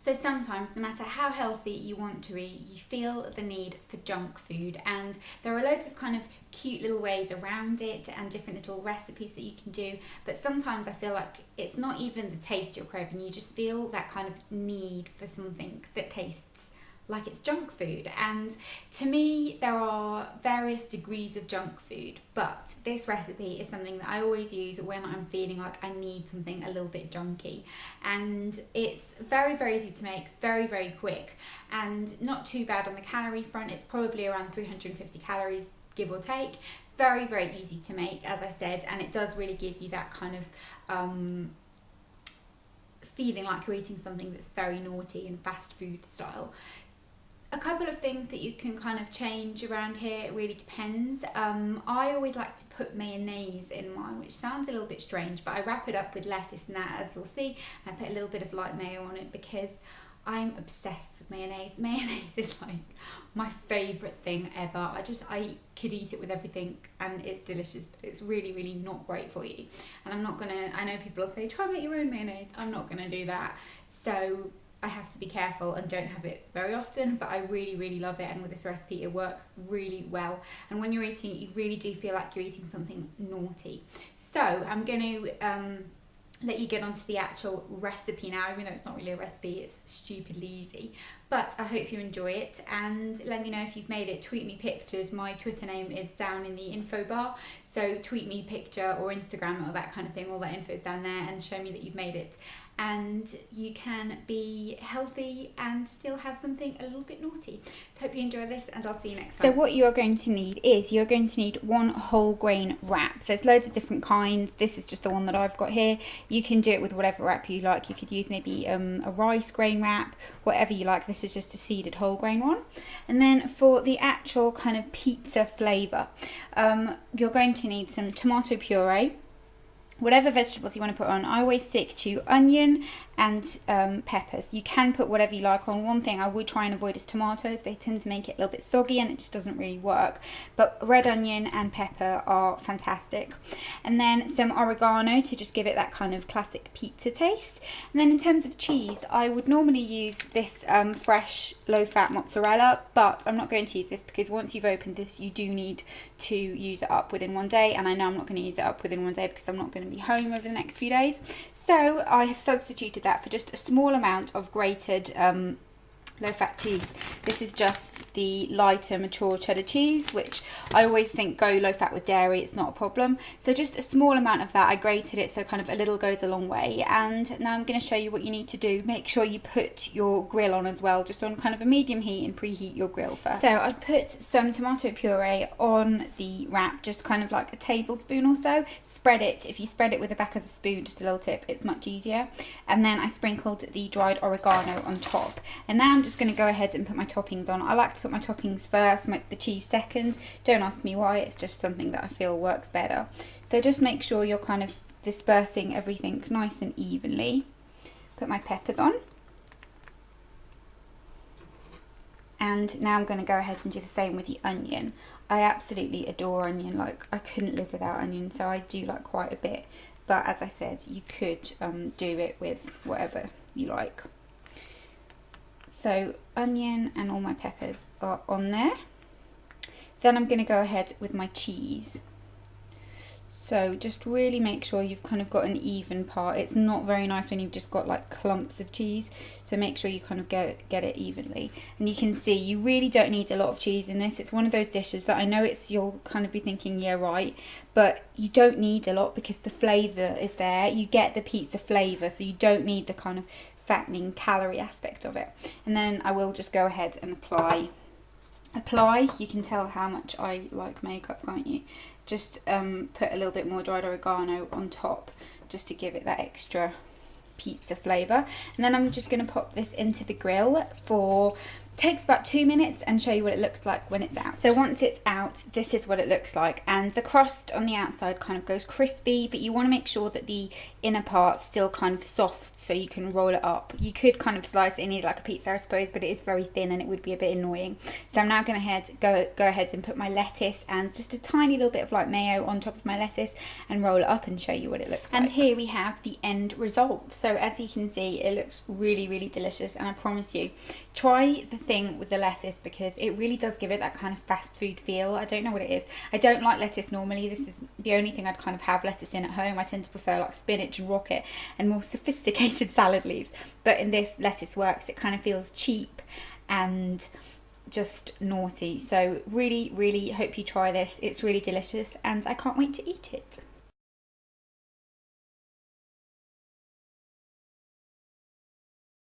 So sometimes, no matter how healthy you want to eat, you feel the need for junk food, and there are loads of kind of cute little ways around it and different little recipes that you can do. But sometimes I feel like it's not even the taste you're craving, you just feel that kind of need for something that tastes like it's junk food. And to me, there are various degrees of junk food, but this recipe is something that I always use when I'm feeling like I need something a little bit junky. And it's very, very easy to make, very, very quick, and not too bad on the calorie front. It's probably around 350 calories, give or take. Very, very easy to make, as I said, and it does really give you that kind of feeling like you're eating something that's very naughty and fast food style. A couple of things that you can kind of change around here, it really depends. I always like to put mayonnaise in mine, which sounds a little bit strange, but I wrap it up with lettuce and that, as you'll see. I put a little bit of light mayo on it because I'm obsessed with mayonnaise. Mayonnaise is like my favourite thing ever. I could eat it with everything and it's delicious, but it's really, really not great for you. And I know people will say, try and make your own mayonnaise. I'm not gonna do that. So I have to be careful and don't have it very often, but I really, really love it, and with this recipe it works really well. And when you're eating it, you really do feel like you're eating something naughty. So I'm going to let you get onto the actual recipe now, even though it's not really a recipe, it's stupidly easy. But I hope you enjoy it, and let me know if you've made it. Tweet me pictures. My Twitter name is down in the info bar, so tweet me picture or Instagram or that kind of thing. All that info is down there, and show me that you've made it. And you can be healthy and still have something a little bit naughty. So hope you enjoy this, and I'll see you next time. So what you are going to need is, you're going to need one whole grain wrap. There's loads of different kinds. This is just the one that I've got here. You can do it with whatever wrap you like. You could use maybe a rice grain wrap, whatever you like. This is just a seeded whole grain one. And then for the actual kind of pizza flavour, you're going to need some tomato puree, whatever vegetables you want to put on. I always stick to onion and peppers. You can put whatever you like on. One thing I would try and avoid is tomatoes. They tend to make it a little bit soggy and it just doesn't really work. But red onion and pepper are fantastic. And then some oregano to just give it that kind of classic pizza taste. And then in terms of cheese, I would normally use this fresh low-fat mozzarella, but I'm not going to use this because once you've opened this, you do need to use it up within one day. And I know I'm not going to use it up within one day because I'm not going to be home over the next few days. So I have substituted that for just a small amount of grated low-fat cheese. This is just the lighter mature cheddar cheese, which I always think go low-fat with dairy, it's not a problem. So just a small amount of that. I grated it so kind of a little goes a long way. And now I'm going to show you what you need to do. Make sure you put your grill on as well, just on kind of a medium heat, and preheat your grill first. So I've put some tomato puree on the wrap, just kind of like a tablespoon or so. Spread it. If you spread it with the back of a spoon, just a little tip, it's much easier. And then I sprinkled the dried oregano on top. And now I'm just going to go ahead and put my toppings on. I like to put my toppings first, make the cheese second. Don't ask me why, it's just something that I feel works better. So just make sure you're kind of dispersing everything nice and evenly. Put my peppers on. And now I'm going to go ahead and do the same with the onion. I absolutely adore onion, like I couldn't live without onion, so I do like quite a bit. But as I said, you could do it with whatever you like. So onion and all my peppers are on there. Then I'm going to go ahead with my cheese. So just really make sure you've kind of got an even part. It's not very nice when you've just got like clumps of cheese. So make sure you kind of get it evenly. And you can see you really don't need a lot of cheese in this. It's one of those dishes that I know you'll kind of be thinking, yeah, right. But you don't need a lot because the flavour is there. You get the pizza flavour, so you don't need the kind of fattening calorie aspect of it. And then I will just go ahead and apply. You can tell how much I like makeup, can't you? Just put a little bit more dried oregano on top just to give it that extra pizza flavour. And then I'm just going to pop this into the grill for takes about 2 minutes and show you what it looks like when it's out. So once it's out, this is what it looks like, and the crust on the outside kind of goes crispy, but you want to make sure that the inner part's still kind of soft so you can roll it up. You could kind of slice it and eat it like a pizza, I suppose, but it is very thin and it would be a bit annoying. So I'm now going to go ahead and put my lettuce and just a tiny little bit of like mayo on top of my lettuce and roll it up and show you what it looks like. And here we have the end result. So as you can see, it looks really, really delicious, and I promise you, try the thing with the lettuce because it really does give it that kind of fast food feel. I don't know what it is. I don't like lettuce normally. This is the only thing I'd kind of have lettuce in at home. I tend to prefer like spinach and rocket and more sophisticated salad leaves. But in this, lettuce works. It kind of feels cheap and just naughty. So really, really hope you try this. It's really delicious and I can't wait to eat it.